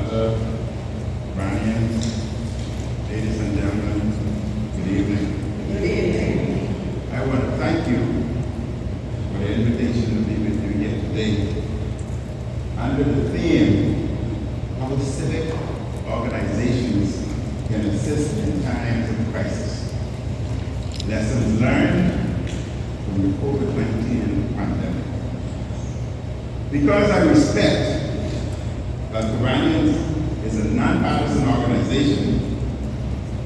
Ambassador, Iranians, ladies and gentlemen, good evening. Good evening. I want to thank you for the invitation to be with you here today under the theme, how civic organizations can assist in times of crisis. Lessons learned from the COVID-19 pandemic. Because I respect that Kiwanas is a nonpartisan organization,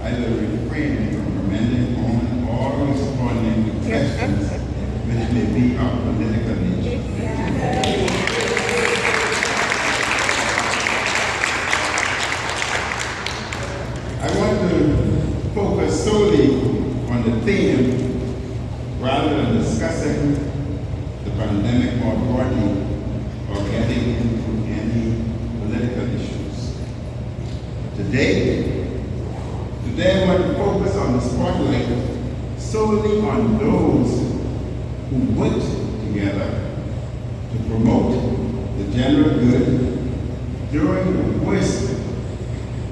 I will refrain from commending on or responding to questions which may be of political nature. I want to focus solely on the theme rather than discussing the pandemic more broadly or getting into any political issues. Today I want to focus on the spotlight solely on those who worked together to promote the general good during the worst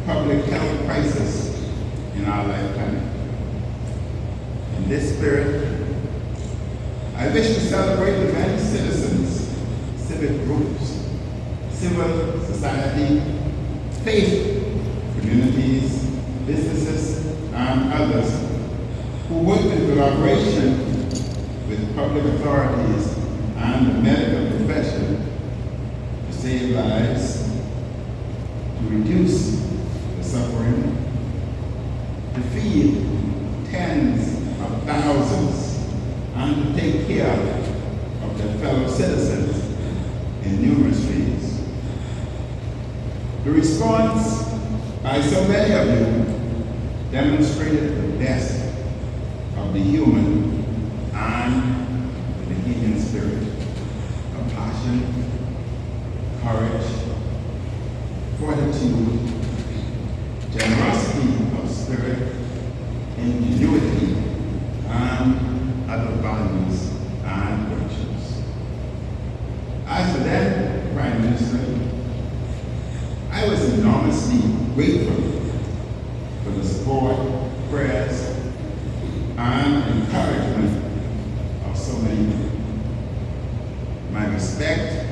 public health crisis in our lifetime. In this spirit, I wish to celebrate the many citizens, civic groups, civil society, faith communities, businesses, and others who work in collaboration with public authorities and the medical profession to save lives, to reduce the suffering, to feed tens of thousands, and to take care of their fellow citizens in numerous ways. The response by so many of you demonstrated the best of the human and the human spirit, compassion, courage, fortitude, generosity of spirit, ingenuity, and other values and virtues. As the then Prime Minister, I was enormously grateful for the support, prayers, and encouragement of so many people. My respect,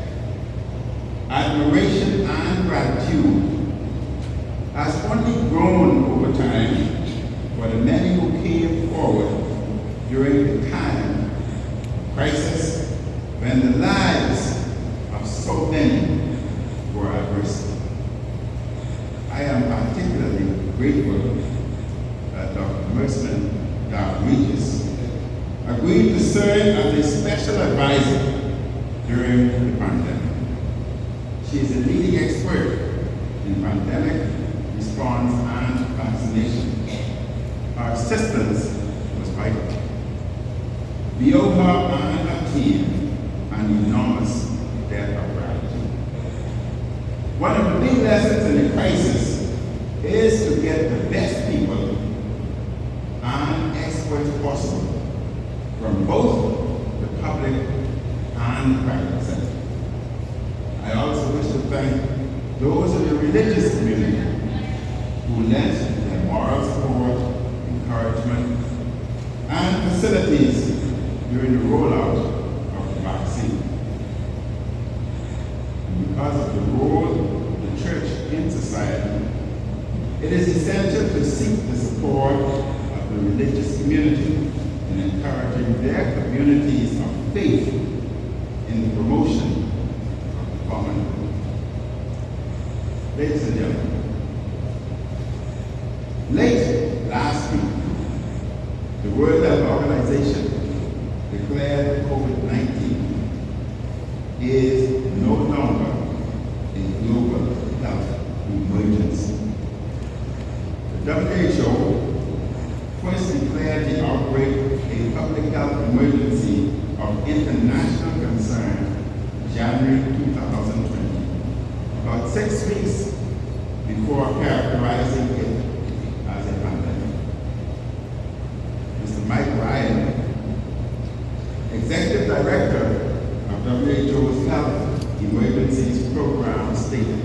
admiration, and gratitude has only grown over time for the many who came forward during the time of crisis when the lives of so many were at risk. I am particularly grateful that Dr. Merceman Regis agreed to serve as a special advisor during the pandemic. She is a leading expert in pandemic response and vaccination. Her assistance was vital. We owe her and her team an enormous debt of gratitude. One of the big lessons in the crisis is to get the best people and experts possible from both the public and the private sector. I also wish to thank those in the religious community who lent their moral support, encouragement, and facilities during the rollout of the vaccine. And because of the role of the church in society, it is essential to seek the support of the religious community in encouraging their communities of faith in the promotion of the common good. Ladies and gentlemen, late last week, the World Health Organization declared COVID-19 is no longer a global health emergency. The WHO first declared the outbreak a public health emergency of international concern January 2020, about 6 weeks before characterizing it as a pandemic. Mr. Mike Ryan, Executive Director of WHO's Health Emergencies Program, stated,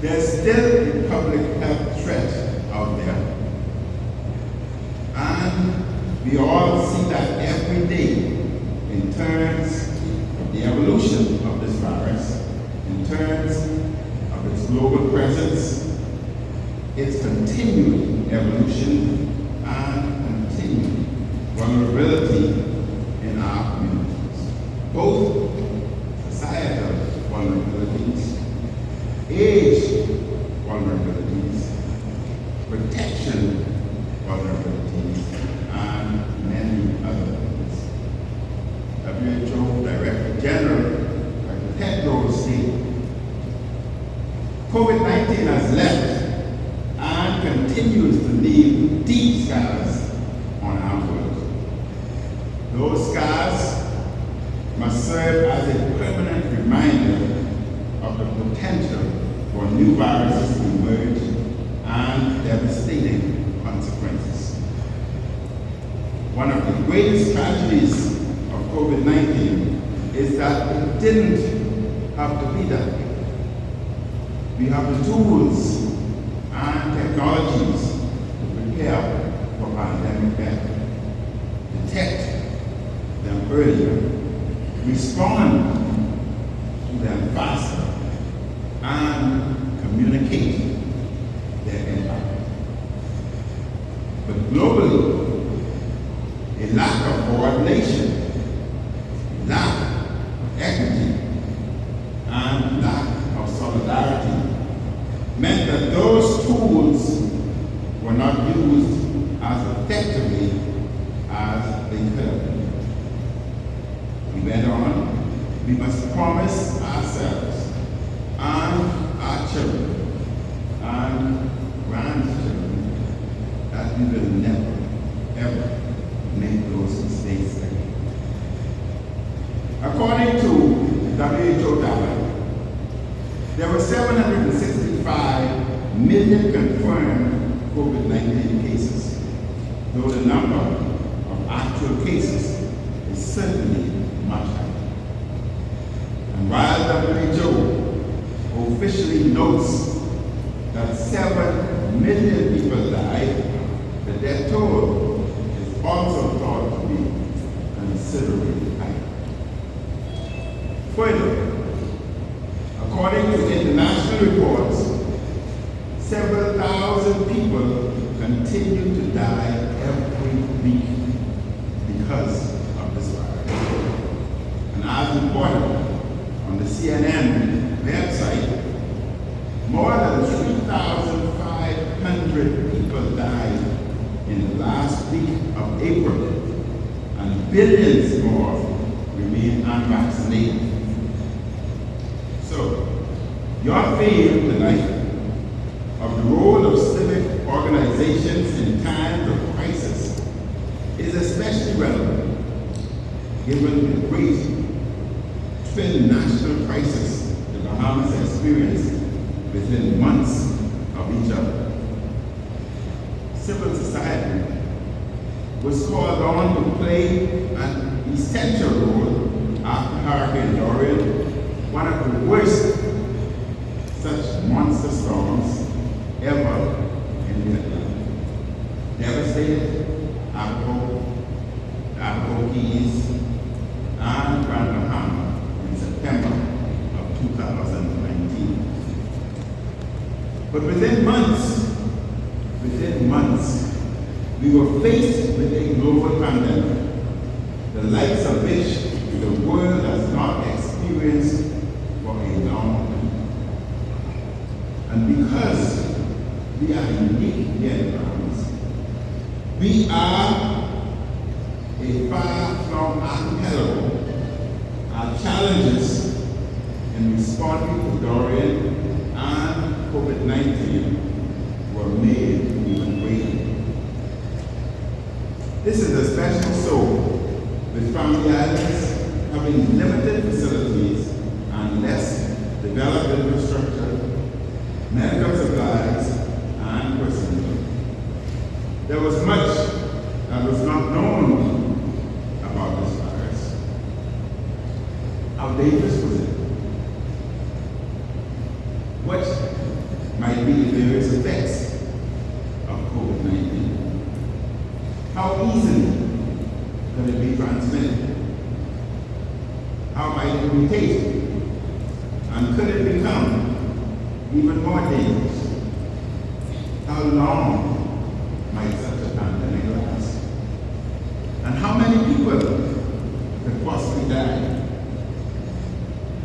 There's still a public health threat out there. And we all see that every day in terms of the evolution of this virus, in terms of its global presence, its continuing evolution, and continuing vulnerability in our communities. Both societal vulnerabilities, age vulnerabilities, protection vulnerabilities, and many other things. WHO Director General Dr. Tedros stated, COVID-19 has left and continues to leave deep scars on our world. Those scars must serve as a permanent reminder of the potential for new viruses to emerge and devastating consequences. One of the greatest tragedies of COVID-19 is that it didn't have to be that way. We have the tools and technologies to prepare for pandemic better, detect them earlier, respond to them faster, and communicate their impact. But globally, a lack of coordination, lack of equity, and lack of solidarity meant that those tools were not used as effectively as they could have been. We went on, we must promise ourselves and our children and grandchildren that we will never, ever make those mistakes again. According to WHO data, there were 765 million confirmed COVID-19 cases, though the number of actual cases is certainly much higher. And while WHO officially notes that 7 million people died, the death toll is also thought to be considerably higher. Further, according to international reports, several thousand people continue to die every week because of this virus. And as reported on the CNN website, more than 3,500 people died in the last week of April, and billions more remain unvaccinated. So, your theme tonight of the role of civic organizations in times of crisis is especially relevant given the great twin national crisis the Bahamas experienced within months of each other. Civil society was called on to play an essential role after Hurricane Dorian, one of the worst such monster storms ever in the Atlantic. Devastated Abaco Keys and Grand Bahama in September of 2019. But within months, we were faced with a global pandemic, the likes of which the world has not experienced for a long time. And because we are unique here in France, we are a far-flung archipelago. Our challenges in responding to Dorian and COVID-19 were made even greater. This is especially so with family islands having limited facilities and less developed infrastructure, medical supplies, and personnel. There was much that was not known about this virus. How dangerous was it? What mutate? And could it become even more dangerous? How long might such a pandemic last? And how many people could possibly die?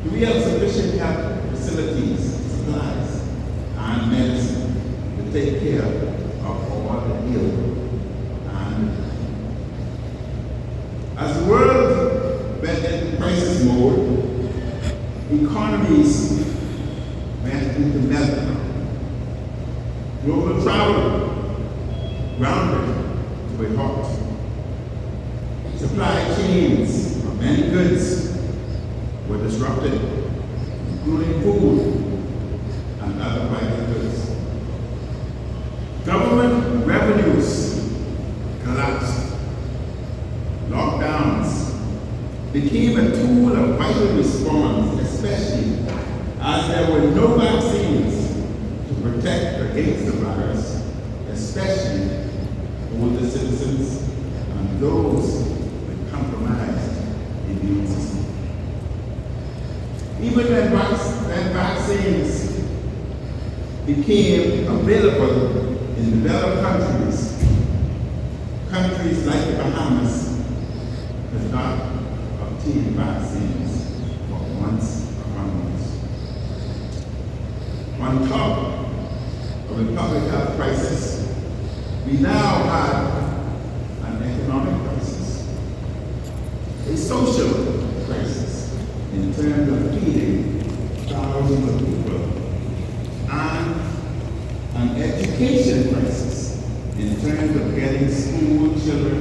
Do we have sufficient health facilities, supplies, and medicine to take care of all the ill? And as the world went into crisis mode, economies went into meltdown. Global travel grounded to a halt. Supply chains of many goods were disrupted, including food and other vital goods. Government revenues collapsed. Lockdowns became a tool of vital response, especially as there were no vaccines to protect against the virus, especially older citizens and those with compromised immune system. Even when vaccines became available in developed countries, countries like the Bahamas could not obtain vaccines for months upon months. On top of a public health crisis, we now have an economic crisis, a social crisis in terms of feeding thousands of people, and an education crisis in terms of getting school children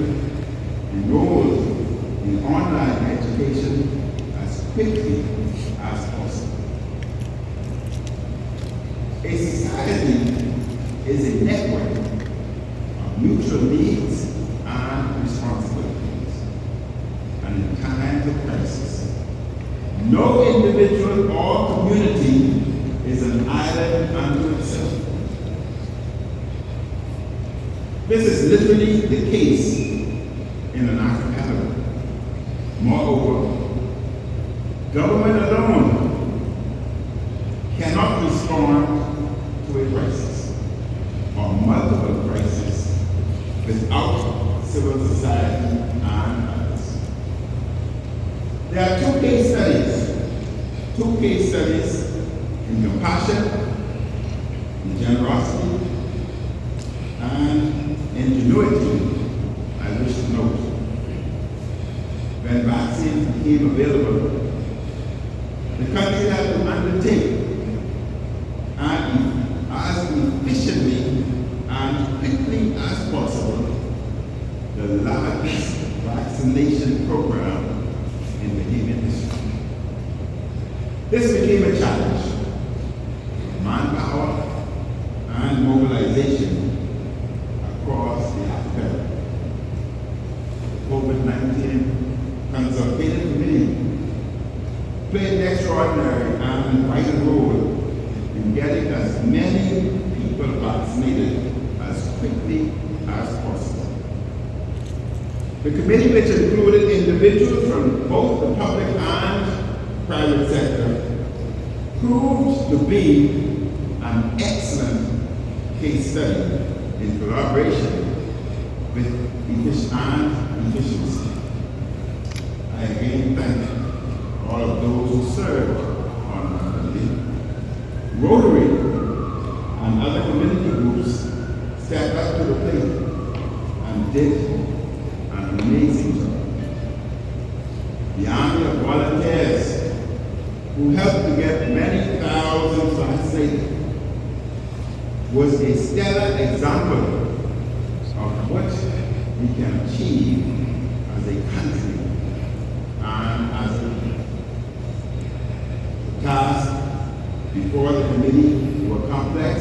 enrolled in online education as quickly as possible. A society is a network of mutual needs and responsibilities. And in times of crisis, no individual or community is an island unto itself. This is literally the case in an archipelago. Moreover, government alone cannot respond to a crisis or multiple crises without civil society and others. There are two case studies in compassion, in generosity, and ingenuity I wish to note. When vaccines became available, the country had to undertake and as efficiently and quickly as possible the largest vaccination program in the human history. This became a challenge. Manpower and mobilization across the archipelago. The COVID-19 Consultative Committee played an extraordinary and vital role in getting as many people vaccinated as quickly as possible. The committee, which included individuals from both the public and private sector, proved to be an excellent case study in collaboration with efficiency. I again thank all of those who served on the committee. Rotary and other community groups stepped up to the plate and did an amazing job. The army of volunteers who helped to get many thousands vaccinated was a stellar example of what we can achieve as a country and as a people. The tasks before the committee were complex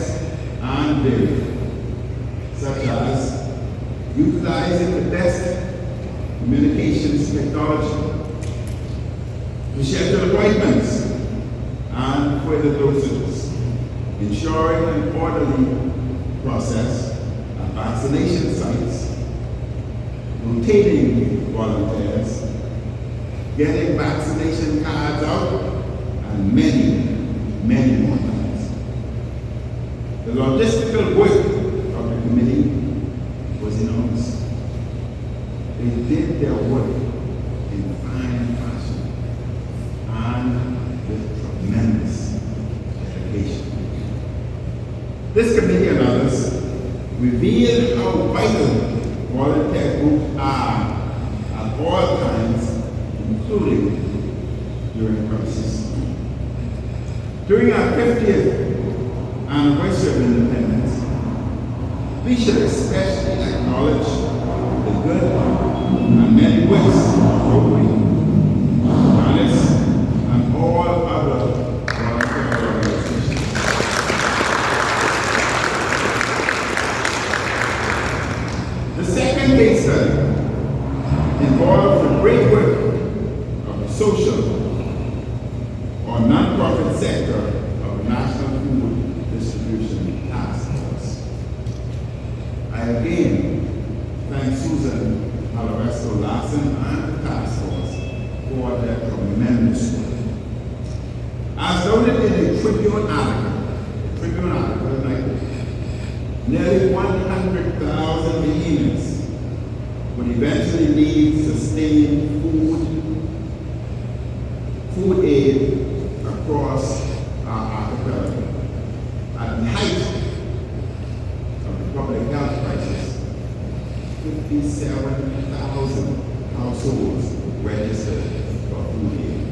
and varied, such as utilizing the best communications technology to schedule appointments and further dosages, ensuring an orderly process at vaccination sites, rotating volunteers, getting vaccination cards out, and many, many more things. The logistical work of the committee was enormous. They did their work in fine fashion and with tremendous dedication. This committee and others revealed how vital volunteer groups are at all times, including during crisis. During our 50th anniversary of independence, we should especially acknowledge the good and many ways of Rotary, Minnis, and all other volunteer organizations. The second case study involves the great work of the social or non-profit sector of the National Food Distribution Task Force. I again thank Susan Alaresto Larson and the task force for their tremendous work. As noted in the Tribune article, nearly 100,000 behemoths would eventually need sustained food aid across our archipelago. At the height of the public health crisis, 57,000 households registered for food aid.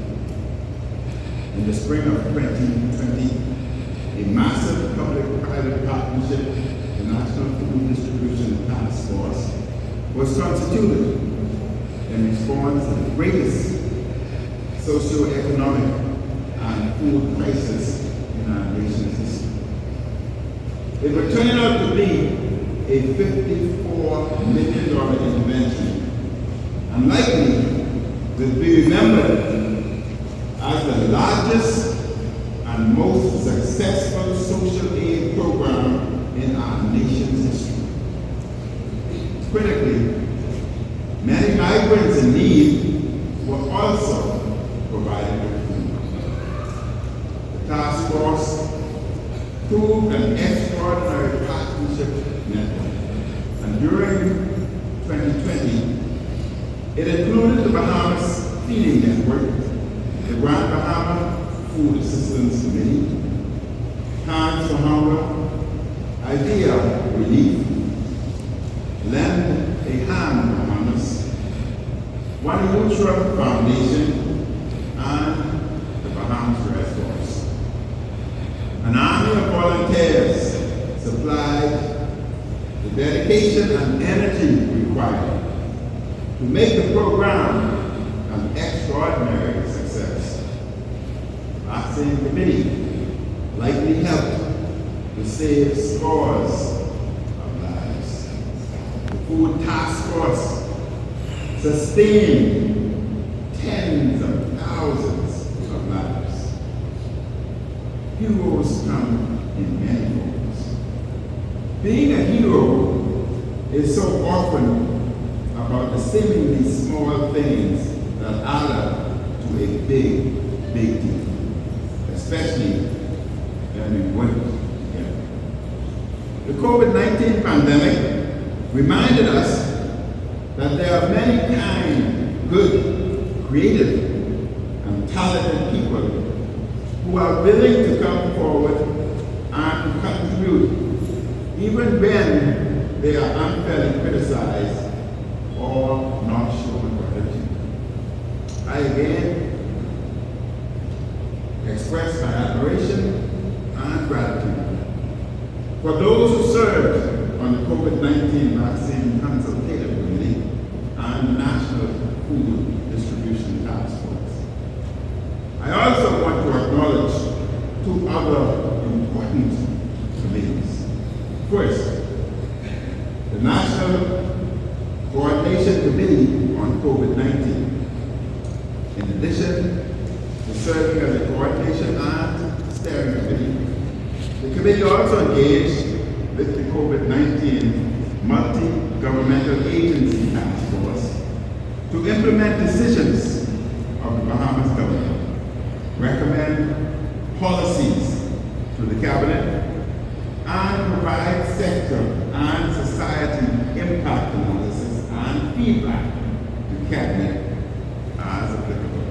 In the spring of 2020, a massive public-private partnership, the National Food Distribution Task Force, was constituted in response to the greatest socio-economic and food crisis in our nation's history. It would turn out to be a $54 million intervention, and likely will be remembered as the largest and most successful social aid program in our nation's history. Critically, many migrants in need were also provided with food. The task force proved an extraordinary partnership network, and during 2020, it included the Bahamas Feeding Network, the Grand Bahama Food Assistance Committee, Hands for Hunger, Idea Relief, Lend a Hand Bahamas, One Mutual Foundation, and the Bahamas Red Cross. An army of volunteers supplied the dedication and energy required to make the program an extraordinary success. The vaccine committee likely helped to save scores of lives. The food task force sustained tens of thousands of lives. Heroes come in many forms. Being a hero is so often about the seemingly small things that add up to a big, big deal, especially when we work together. The COVID-19 pandemic reminded us that there are many kind, good, creative, and talented people who are willing to come forward and to contribute even when they are unfairly criticized or not shown gratitude. I again express my admiration and gratitude for those who served on the COVID-19 Vaccine Consultative Committee and the National Food Distribution Task Force. I also want to acknowledge two other important committees. First, the National Coordination Committee on COVID-19. In addition to serving as a coordination and steering committee, the committee also engaged with the COVID-19 Multi-Governmental Agency Task Force to implement decisions of the Bahamas government, recommend policies to the cabinet, and provide sector and society impact analysis and feedback to cabinet as applicable.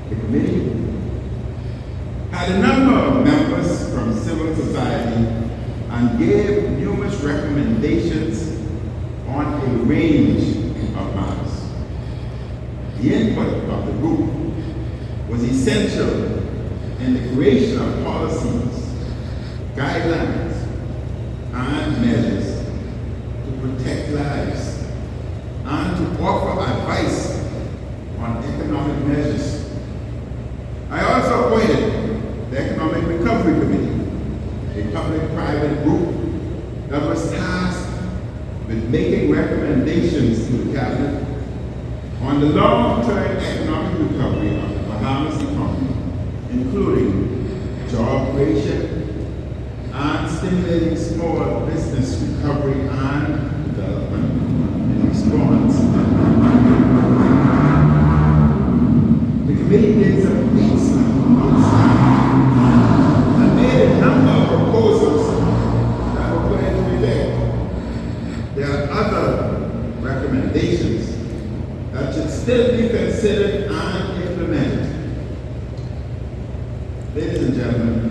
The committee had a number of members from civil society and gave numerous recommendations on a range of matters. The input of the group was essential in the creation of policies, guidelines, and measures to protect lives and to offer advice on economic measures. I also appointed the Economic Recovery Committee, a public-private group that was tasked with making recommendations to the Cabinet on the long-term economic recovery of the Bahamas economy, including job creation and stimulating small business recovery and development in response. The committee did some excellent and made a number of proposals that were put into effect. There are other recommendations that should still be considered and implemented. Ladies and gentlemen,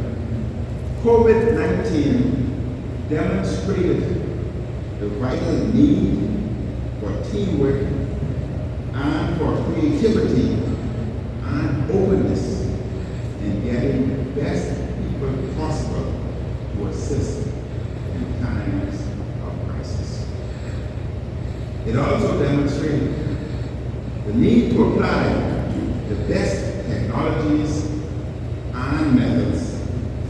COVID-19 demonstrated the vital need for teamwork and for creativity and openness in getting the best people possible to assist in times of crisis. It also demonstrated the need to apply the best technologies and methods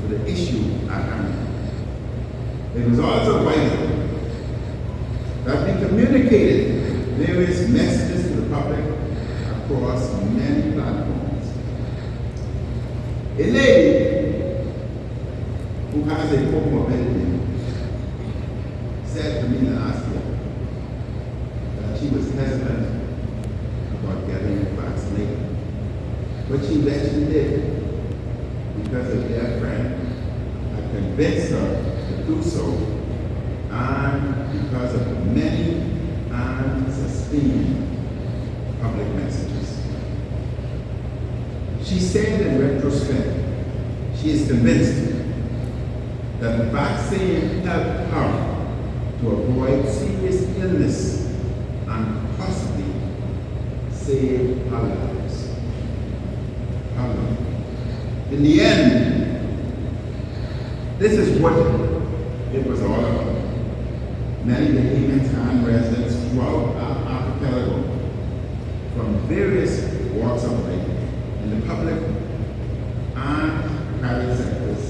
to the issue at hand. It was also vital that we communicated various messages to the public across many platforms. A lady who has a comorbidity said to me last year that she was hesitant about getting vaccinated, but she eventually did because a dear friend had convinced her to do so, and because of the many and sustained public messages. She said in retrospect, she is convinced that the vaccine helped her to avoid serious illness and possibly save her lives. However, in the end, this is what it was all about. Many Bahamians and residents throughout our archipelago, from various walks of life, in the public and private sectors,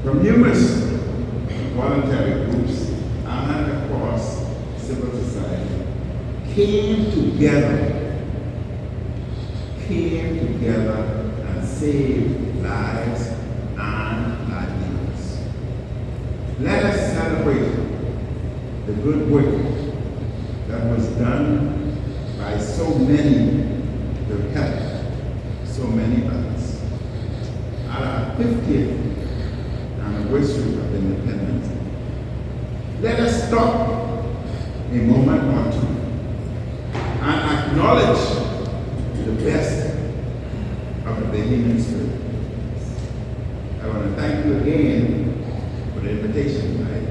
from numerous voluntary groups and across civil society, came together and saved lives and livelihoods. Let us celebrate the good work that was done by so many to help so many others. At our 50th anniversary of independence, let us stop a moment or two and acknowledge the best of the Bahamian spirit. I want to thank you again for the invitation tonight.